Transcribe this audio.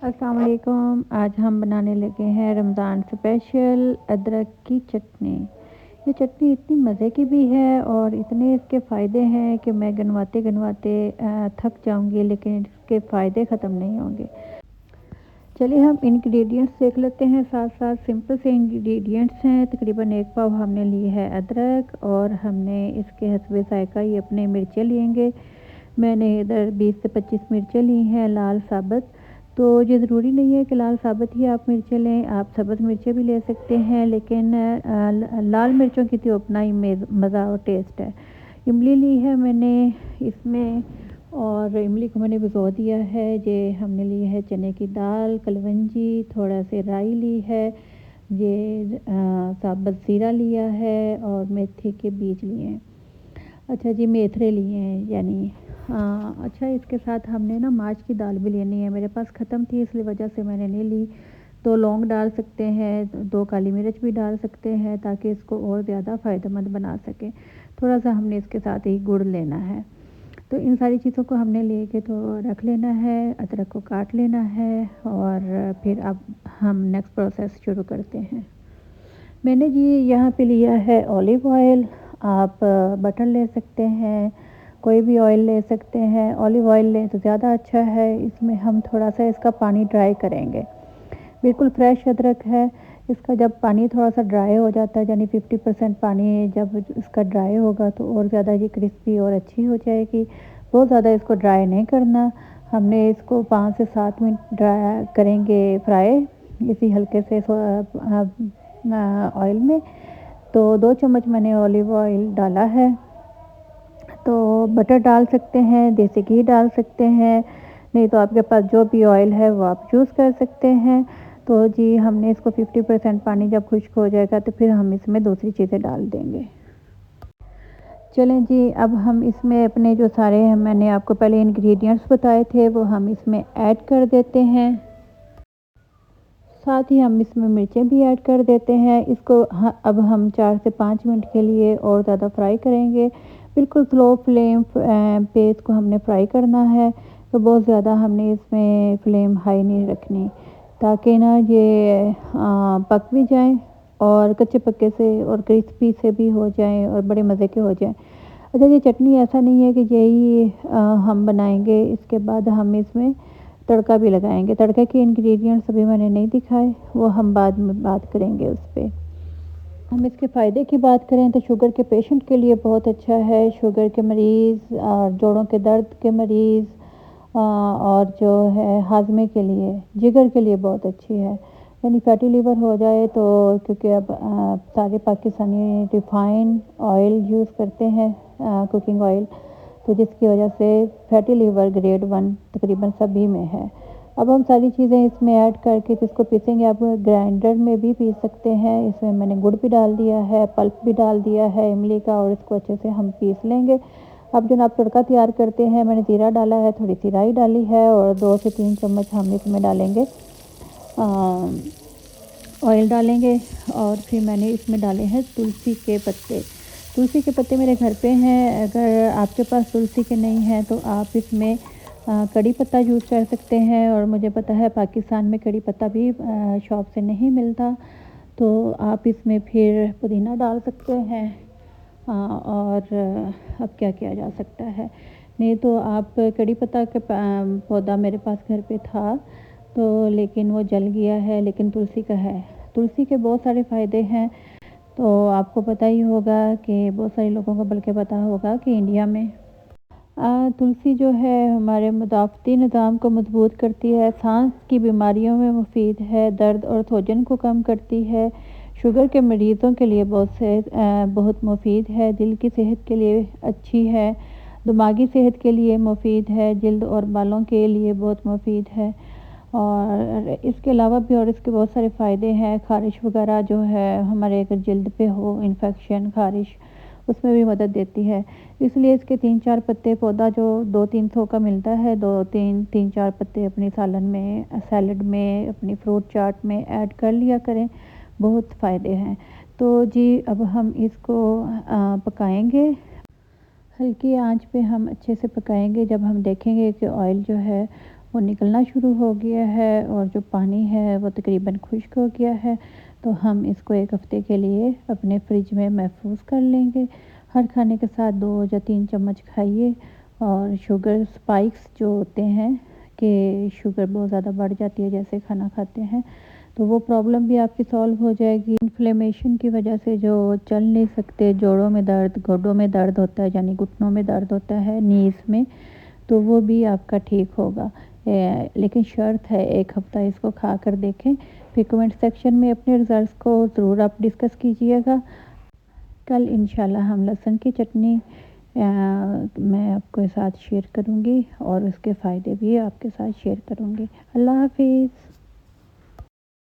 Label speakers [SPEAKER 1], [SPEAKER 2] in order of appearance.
[SPEAKER 1] अस्सलाम वालेकुम। आज हम बनाने लगे हैं रमज़ान स्पेशल अदरक की चटनी। ये चटनी इतनी मज़े की भी है और इतने इसके फ़ायदे हैं कि मैं गिनवाते-गिनवाते थक जाऊँगी, लेकिन इसके फ़ायदे ख़त्म नहीं होंगे। चलिए हम इंग्रेडिएंट्स देख लेते हैं साथ-साथ। सिंपल से इंग्रेडिएंट्स हैं। तकरीबन 1 पाव हमने ली है अदरक और हमने इसके हस्बे ज़ायक़ा ये अपने मिर्चें लेंगे। मैंने इधर 20 से 25 मिर्चें ली हैं लाल साबुत। तो ये ज़रूरी नहीं है कि लाल साबुत ही आप मिर्चें लें, आप सब्ज़ मिर्चें भी ले सकते हैं, लेकिन लाल मिर्चों की तो अपना ही मज़ा और टेस्ट है। इमली ली है मैंने इसमें, और इमली को मैंने भिगो दिया है। ये हमने ली है चने की दाल, कलवंजी, थोड़ा से राई ली है, ये साबुत ज़ीरा लिया है और मेथी के बीज लिए हैं। अच्छा जी, मेथरे लिए हैं यानी। अच्छा, इसके साथ हमने ना माश की दाल भी लेनी है। मेरे पास ख़त्म थी, इसलिए वजह से मैंने नहीं ली। 2 लौंग डाल सकते हैं, 2 काली मिर्च भी डाल सकते हैं ताकि इसको और ज़्यादा फ़ायदेमंद बना सकें। थोड़ा-सा हमने इसके साथ ही गुड़ लेना है। तो इन सारी चीज़ों को हमने लेके तो रख लेना है, अदरक को काट लेना है और फिर अब हम नेक्स्ट प्रोसेस शुरू करते हैं। मैंने जी यहाँ पे लिया है ऑलिव ऑयल। आप बटर ले सकते हैं, कोई भी ऑयल ले सकते हैं। ऑलिव ऑयल लें तो ज़्यादा अच्छा है। इसमें हम थोड़ा-सा इसका पानी ड्राई करेंगे। बिल्कुल फ्रेश अदरक है। इसका जब पानी थोड़ा-सा ड्राई हो जाता है, यानी 50% पानी जब इसका ड्राई होगा तो और ज़्यादा ये क्रिस्पी और अच्छी हो जाएगी। बहुत ज़्यादा इसको ड्राई नहीं करना। हमने इसको 5 से 7 मिनट ड्राई करेंगे फ्राई इसी हल्के से ऑयल में। तो 2 चम्मच मैंने ऑलिव ऑयल डाला है। तो बटर डाल सकते हैं, देसी घी डाल सकते हैं, नहीं तो आपके पास जो भी ऑयल है वो आप यूज़ कर सकते हैं। तो जी हमने इसको 50% पानी जब खुश्क हो जाएगा तो फिर हम इसमें दूसरी चीज़ें डाल देंगे। चलें जी, अब हम इसमें अपने जो सारे मैंने आपको पहले इंग्रेडिएंट्स बताए थे वो हम इसमें ऐड कर देते हैं। साथ ही हम इसमें मिर्चें भी ऐड कर देते हैं। इसको अब हम 4 से 5 मिनट के लिए और ज़्यादा फ्राई करेंगे। बिल्कुल स्लो फ्लेम पे इसको हमने फ्राई करना है। तो बहुत ज़्यादा हमने इसमें फ्लेम हाई नहीं रखनी, ताकि ना ये पक भी जाएँ और कच्चे पक्के से और क्रिस्पी से भी हो जाएँ और बड़े मज़े के हो जाएँ। अच्छा, ये चटनी ऐसा नहीं है कि यही हम बनाएँगे, इसके बाद हम इसमें तड़का भी लगाएँगे। तड़के के इंग्रेडिएंट्स अभी मैंने नहीं दिखाए, वो हम बाद में बात करेंगे उस पे। हम इसके फ़ायदे की बात करें तो शुगर के पेशेंट के लिए बहुत अच्छा है। शुगर के मरीज़ और जोड़ों के दर्द के मरीज़ और जो है हाज़मे के लिए, जिगर के लिए बहुत अच्छी है। यानी फैटी लिवर हो जाए तो, क्योंकि अब सारे पाकिस्तानी रिफ़ाइंड ऑयल यूज़ करते हैं, कुकिंग ऑयल, तो जिसकी वजह से फैटी लिवर ग्रेड 1 तकरीबन सभी में है। अब हम सारी चीज़ें इसमें ऐड करके इसको पीसेंगे। आप ग्राइंडर में भी पीस सकते हैं। इसमें मैंने गुड़ भी डाल दिया है, पल्प भी डाल दिया है इमली का, और इसको अच्छे से हम पीस लेंगे। अब जो आप तड़का तैयार करते हैं, मैंने ज़ीरा डाला है, थोड़ी सी राई डाली है और 2 से 3 चम्मच हम इसमें डालेंगे ऑयल डालेंगे। और फिर मैंने इसमें डाले हैं तुलसी के पत्ते। तुलसी के पत्ते मेरे घर पे हैं। अगर आपके पास तुलसी के नहीं हैं तो आप इसमें कड़ी पत्ता यूज़ कर सकते हैं, और मुझे पता है पाकिस्तान में कड़ी पत्ता भी शॉप से नहीं मिलता, तो आप इसमें फिर पुदीना डाल सकते हैं। और अब क्या किया जा सकता है, नहीं तो आप कड़ी पत्ता का पौधा मेरे पास घर पे था, तो लेकिन वो जल गया है, लेकिन तुलसी का है। तुलसी के बहुत सारे फ़ायदे हैं। तो आपको पता ही होगा कि बहुत सारे लोगों को बल्कि पता होगा कि इंडिया में तुलसी जो है हमारे मदाफ़ती निज़ाम को मजबूत करती है, सांस की बीमारियों में मुफीद है, दर्द और सूजन को कम करती है, शुगर के मरीज़ों के लिए बहुत मुफीद है, दिल की सेहत के लिए अच्छी है, दिमागी सेहत के लिए मुफीद है, जल्द और बालों के लिए बहुत मुफीद है। और इसके अलावा भी और इसके बहुत सारे फ़ायदे हैं। ख़ारिश वगैरह जो है हमारे अगर जल्द पे हो इन्फेक्शन, ख़ारिश, उसमें भी मदद देती है। इसलिए इसके 3-4 पत्ते, पौधा जो 200-300 का मिलता है, 2-3-4 पत्ते अपनी सालन में, सैलड में, अपनी फ्रूट चाट में ऐड कर लिया करें, बहुत फ़ायदे हैं। तो जी अब हम इसको पकाएँगे। हल्की आंच पे हम अच्छे से पकाएँगे। जब हम देखेंगे कि ऑयल जो है वो निकलना शुरू हो गया है और जो पानी है वो तकरीबन खुश्क हो गया है। तो हम इसको 1 हफ़्ते के लिए अपने फ्रिज में महफूज़ कर लेंगे। हर खाने के साथ 2 या 3 चम्मच खाइए। और शुगर स्पाइक्स जो होते हैं कि शुगर बहुत ज़्यादा बढ़ जाती है जैसे खाना खाते हैं, तो वो प्रॉब्लम भी आपकी सॉल्व हो जाएगी। इन्फ्लेमेशन की वजह से जो चल नहीं सकते, जोड़ों में दर्द, गोडों में दर्द होता है यानी घुटनों में दर्द होता है, नीज़ में, तो वो भी आपका ठीक होगा। लेकिन शर्त है 1 हफ़्ता इसको खा कर देखें। फिर कमेंट सेक्शन में अपने रिज़ल्ट्स को ज़रूर आप डिस्कस कीजिएगा। कल इंशाल्लाह हम लहसुन की चटनी मैं आपके साथ शेयर करूँगी और उसके फ़ायदे भी आपके साथ शेयर करूँगी। अल्लाह हाफ़िज़।